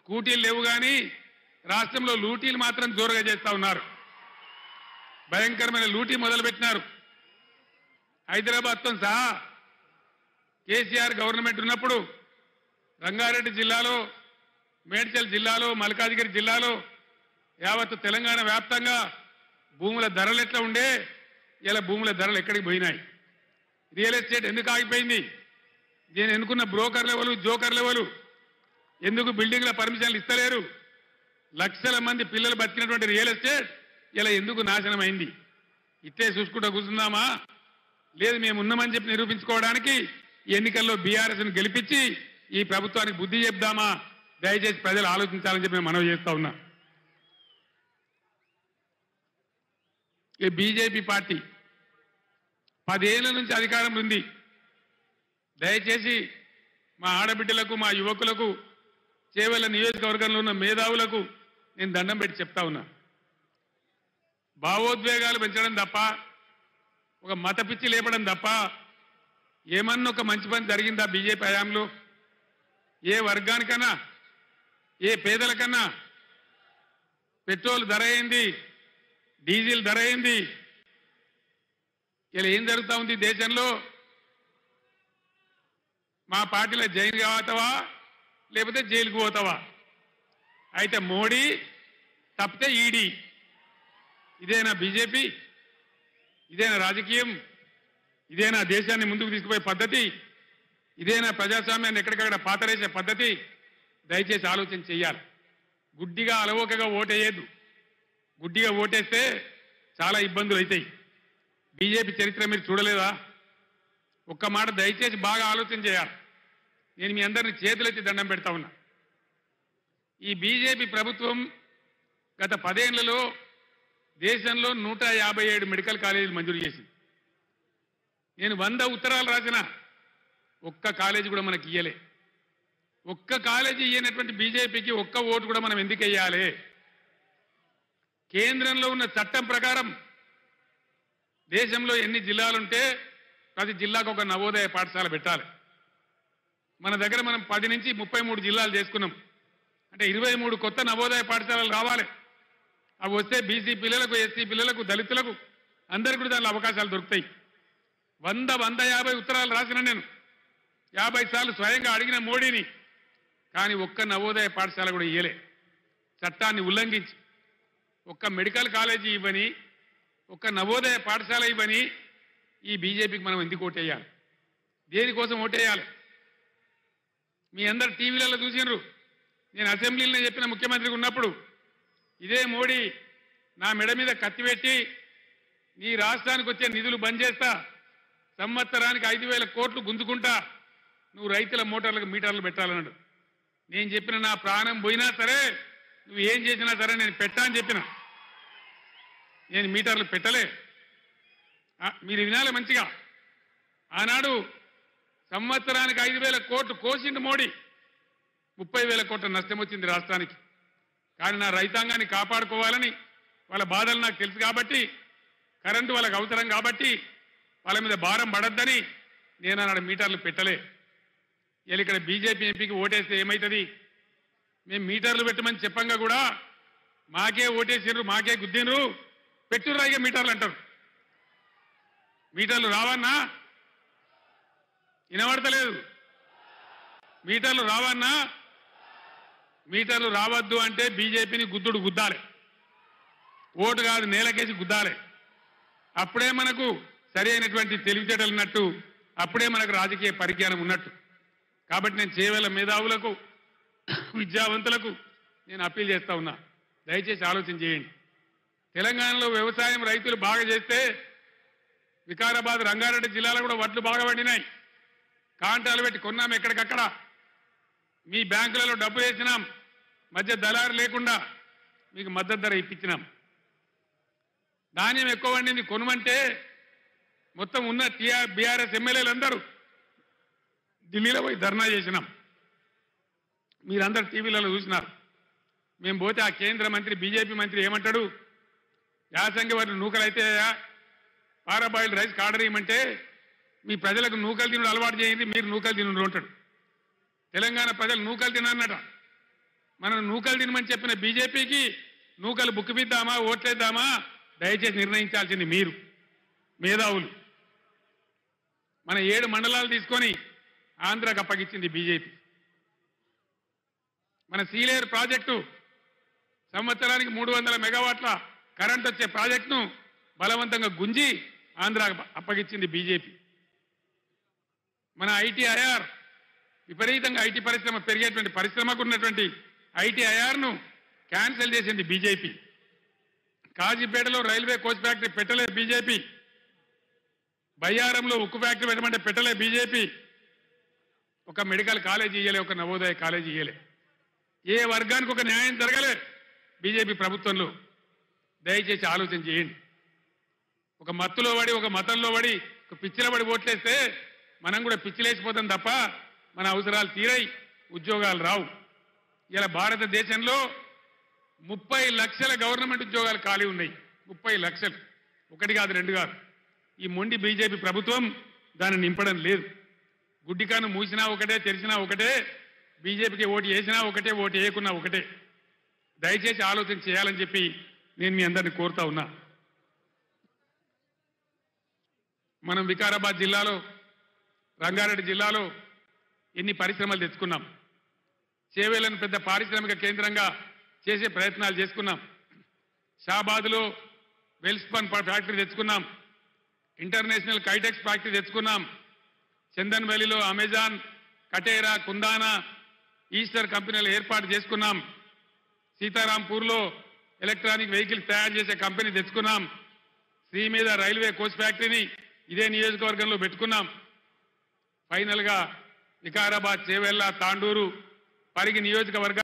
స్కూటీలు లేవు కానీ రాష్ట్రంలో లూటీలు మాత్రం జోరుగా చేస్తా ఉన్నారు. భయంకరమైన లూటీ మొదలుపెట్టినారు. హైదరాబాద్తో సహా కేసీఆర్ గవర్నమెంట్ ఉన్నప్పుడు రంగారెడ్డి జిల్లాలో, మేడ్చల్ జిల్లాలో, మల్కాజిగిరి జిల్లాలో, యావత్తు తెలంగాణ వ్యాప్తంగా భూముల ధరలు ఎట్లా ఉండే, ఇలా భూముల ధరలు ఎక్కడికి పోయినాయి? రియల్ ఎస్టేట్ ఎందుకు ఆగిపోయింది? నేను ఎన్నుకున్న బ్రోకర్ లెవెలు, జోకర్ లెవెలు ఎందుకు బిల్డింగ్ల పర్మిషన్లు ఇస్తలేరు? లక్షల మంది పిల్లలు బతికినటువంటి రియల్ ఎస్టేట్ ఇలా ఎందుకు నాశనం అయింది? ఇట్టే చూసుకుంటూ కూర్చుందామా? లేదు, మేము ఉన్నామని చెప్పి నిరూపించుకోవడానికి ఎన్నికల్లో బీఆర్ఎస్ను గెలిపించి ఈ ప్రభుత్వానికి బుద్ధి చెప్దామా? దయచేసి ప్రజలు ఆలోచించాలని చెప్పి నేను మనవి చేస్తా ఉన్నా. ఈ బీజేపీ పార్టీ 10 ఏళ్ల నుంచి అధికారంలో ఉంది. దయచేసి మా ఆడబిడ్డలకు, మా యువకులకు, చేవెళ్ల నియోజకవర్గంలో ఉన్న మేధావులకు నేను దండం పెట్టి చెప్తా ఉన్నా. భావోద్వేగాలు పెంచడం తప్ప, ఒక మత పిచ్చి లేపడం తప్ప ఏమన్నా ఒక మంచి పని జరిగిందా బీజేపీ హయాంలో? ఏ వర్గానికన్నా, ఏ పేదలకన్నా? పెట్రోల్ ధర అయింది, డీజిల్ ధర అయింది. ఇలా ఏం జరుగుతూ ఉంది దేశంలో? మా పార్టీలో జైలుకి పోతావా లేకపోతే జైలుకు పోతావా? అయితే మోడీ తప్పితే ఈడీ. ఇదేనా బీజేపీ? ఇదేనా రాజకీయం? ఇదేనా దేశాన్ని ముందుకు తీసుకుపోయే పద్ధతి? ఇదేనా ప్రజాస్వామ్యాన్ని ఎక్కడికక్కడ పాతరేసే పద్ధతి? దయచేసి ఆలోచన చెయ్యాలి. గుడ్డిగా అలవోకగా ఓటేయద్దు. గుడ్డిగా ఓటేస్తే చాలా ఇబ్బందులు అవుతాయి. బీజేపీ చరిత్ర మీరు చూడలేదా? ఒక్క మాట దయచేసి బాగా ఆలోచన చేయాలి. నేను మీ అందరిని చేతులెత్తి దండం పెడతా ఉన్నా. ఈ బీజేపీ ప్రభుత్వం గత 10 ఏళ్లలో దేశంలో 157 మెడికల్ కాలేజీలు మంజూరు చేసింది. నేను 100 ఉత్తరాలు రాసిన ఒక్క కాలేజీ కూడా మనకి ఇయ్యలే. ఒక్క కాలేజీ ఇయ్యనటువంటి బీజేపీకి ఒక్క ఓటు కూడా మనం ఎందుకు వేయాలి? కేంద్రంలో ఉన్న చట్టం ప్రకారం దేశంలో ఎన్ని జిల్లాలుంటే ప్రతి జిల్లాకు ఒక నవోదయ పాఠశాల పెట్టాలి. మన దగ్గర మనం 10 నుంచి 33 జిల్లాలు చేసుకున్నాం. అంటే 23 కొత్త నవోదయ పాఠశాలలు రావాలి. అవి వస్తే బీసీ పిల్లలకు, ఎస్సీ పిల్లలకు, దళితులకు అందరికీ కూడా దానిలో అవకాశాలు దొరుకుతాయి. 150 ఉత్తరాలు రాసిన నేను, 50 సార్లు స్వయంగా అడిగిన మోడీని. కానీ ఒక్క నవోదయ పాఠశాల కూడా ఇయ్యలే. చట్టాన్ని ఉల్లంఘించి ఒక్క మెడికల్ కాలేజీ ఇవ్వని, ఒక్క నవోదయ పాఠశాల ఇవ్వని ఈ బీజేపీకి మనం ఎందుకు ఓటేయాలి? దేనికోసం ఓటేయాలి? మీ అందరు టీవీలలో చూసినారు. నేను అసెంబ్లీలో చెప్పిన ముఖ్యమంత్రికి ఉన్నప్పుడు ఇదే మోడీ నా మెడ మీద కత్తి పెట్టి నీ రాష్ట్రానికి వచ్చే నిధులు బంద్ చేస్తా, సంవత్సరానికి 5,000 కోట్లు గుంజుకుంటా, నువ్వు రైతుల మోటార్లకు మీటర్లు పెట్టాలన్నాడు. నేను చెప్పిన నా ప్రాణం పోయినా సరే, నువ్వు ఏం చేసినా సరే నేను పెట్టా అని చెప్పిన. నేను మీటర్లు పెట్టలే. మీరు వినాలి మంచిగా. ఆనాడు సంవత్సరానికి 5,000 కోట్లు కోసిండు మోడీ. 30,000 కోట్ల నష్టం వచ్చింది రాష్ట్రానికి. కానీ నా రైతాంగాన్ని కాపాడుకోవాలని, వాళ్ళ బాధలు నాకు తెలుసు కాబట్టి, కరెంటు వాళ్ళకి అవసరం కాబట్టి, వాళ్ళ మీద భారం పడద్దని నేను ఆనాడు మీటర్లు పెట్టలే. వీళ్ళు ఇక్కడ బీజేపీ ఎంపీకి ఓటేస్తే ఏమవుతుంది? మేము మీటర్లు పెట్టమని చెప్పంగా కూడా మాకే ఓటేసిర్రు, మాకే గుద్దినరు, పెట్టుర్రా ఇక మీటర్లు అంటారు. మీటర్లు రావన్నా? వినబడతలేదు. మీటర్లు రావన్నా? మీటర్లు రావద్దు అంటే బీజేపీని గుద్దుడు గుద్దాలి. ఓటు కాదు, నేలకేసి గుద్దాలి. అప్పుడే మనకు సరి అయినటువంటి తెలివితేటలు ఉన్నట్టు, అప్పుడే మనకు రాజకీయ పరిజ్ఞానం ఉన్నట్టు. కాబట్టి నేను చేవేళ్ల మేధావులకు, విద్యావంతులకు నేను అప్పీల్ చేస్తా ఉన్నా. దయచేసి ఆలోచన చేయండి. తెలంగాణలో వ్యవసాయం రైతులు బాగా చేస్తే వికారాబాద్, రంగారెడ్డి జిల్లాలో కూడా వడ్లు బాగా పండినాయి. కాంటాలు పెట్టి కొన్నాం ఎక్కడికక్కడ. మీ బ్యాంకులలో డబ్బు వేసినాం, మధ్య దళారు లేకుండా మీకు మద్దతు ధర ఇప్పించినాం. ధాన్యం ఎక్కువ పండింది కొనమంటే మొత్తం ఉన్న బీఆర్ఎస్ ఎమ్మెల్యేలు అందరూ ఢిల్లీలో పోయి ధర్నా చేసినాం. మీరందరూ టీవీలలో చూసినారు. మేము పోతే ఆ కేంద్ర మంత్రి, బీజేపీ మంత్రి ఏమంటాడు? యాసంగి వారి నూకలైతే పారాబాయిల్ రైస్ ఆర్డర్ ఇవ్వమంటే మీ ప్రజలకు నూకలు తినడం అలవాటు చేయండి, మీరు నూకలు తినడు అంటాడు. తెలంగాణ ప్రజలు నూకలు తినన్నట. మనం నూకలు తినమని చెప్పిన బీజేపీకి నూకలు బుక్కిపిద్దామా ఓట్లేద్దామా దయచేసి నిర్ణయించాల్సింది మీరు మేధావులు. మన 7 మండలాలు తీసుకొని ఆంధ్రాకు అప్పగించింది బీజేపీ. మన సీలేరు ప్రాజెక్టు సంవత్సరానికి 300 మెగావాట్ల కరెంట్ వచ్చే ప్రాజెక్టును బలవంతంగా గుంజి ఆంధ్రాకు అప్పగించింది బీజేపీ. మన ఐటీఐఆర్ విపరీతంగా ఐటీ పరిశ్రమ పెరిగేటువంటి పరిశ్రమకు ఉన్నటువంటి ఐటీఐఆర్ను క్యాన్సిల్ చేసింది బీజేపీ. కాజీపేటలో రైల్వే కోచ్ ఫ్యాక్టరీ పెట్టలే బీజేపీ. బయ్యారంలో ఉక్కు ఫ్యాక్టరీ పెట్టమంటే పెట్టలే బీజేపీ. ఒక మెడికల్ కాలేజీ ఇయ్యలే, ఒక నవోదయ కాలేజీ ఇయ్యలే. ఏ వర్గానికి ఒక న్యాయం జరగలే బీజేపీ ప్రభుత్వంలో. దయచేసి ఆలోచన చేయండి. ఒక మత్తులో పడి, ఒక మతంలో పడి, ఒక పిచ్చిలో పడి ఓట్లేస్తే మనం కూడా పిచ్చిలేసిపోతాం తప్ప మన అవసరాలు తీరై ఉద్యోగాలు రావు. ఇలా భారతదేశంలో 30 లక్షల గవర్నమెంట్ ఉద్యోగాలు ఖాళీ ఉన్నాయి. 30 లక్షలు, 1 కాదు 2 కాదు. ఈ మొండి బీజేపీ ప్రభుత్వం దాన్ని నింపడం లేదు. గుడ్డికాను మూసినా ఒకటే, తెరిచినా ఒకటే, బీజేపీకి ఓటు వేసినా ఒకటే, ఓటు వేయకున్నా ఒకటే. దయచేసి ఆలోచన చేయాలని చెప్పి నేను మీ అందరిని కోరుతా ఉన్నా. మనం వికారాబాద్ జిల్లాలో, రంగారెడ్డి జిల్లాలో ఎన్ని పరిశ్రమలు తెచ్చుకున్నాం. చేవేలను పెద్ద పారిశ్రామిక కేంద్రంగా చేసే ప్రయత్నాలు చేసుకున్నాం. షాబాద్లో వెల్స్పన్ ఫ్యాక్టరీ తెచ్చుకున్నాం. ఇంటర్నేషనల్ కైటెక్స్ ఫ్యాక్టరీ తెచ్చుకున్నాం. చందన్ వ్యాలీలో అమెజాన్, కటేరా, కుందానా, ఈస్టర్ కంపెనీలు ఏర్పాటు చేసుకున్నాం. సీతారాంపూర్లో ఎలక్ట్రానిక్ వెహికల్స్ తయారు చేసే కంపెనీ తెచ్చుకున్నాం. శ్రీ మీద రైల్వే కోచ్ ఫ్యాక్టరీని ఇదే నియోజకవర్గంలో పెట్టుకున్నాం. ఫైనల్గా వికారాబాద్, చేవెళ్ళ, తాండూరు, పరిగి నియోజకవర్గ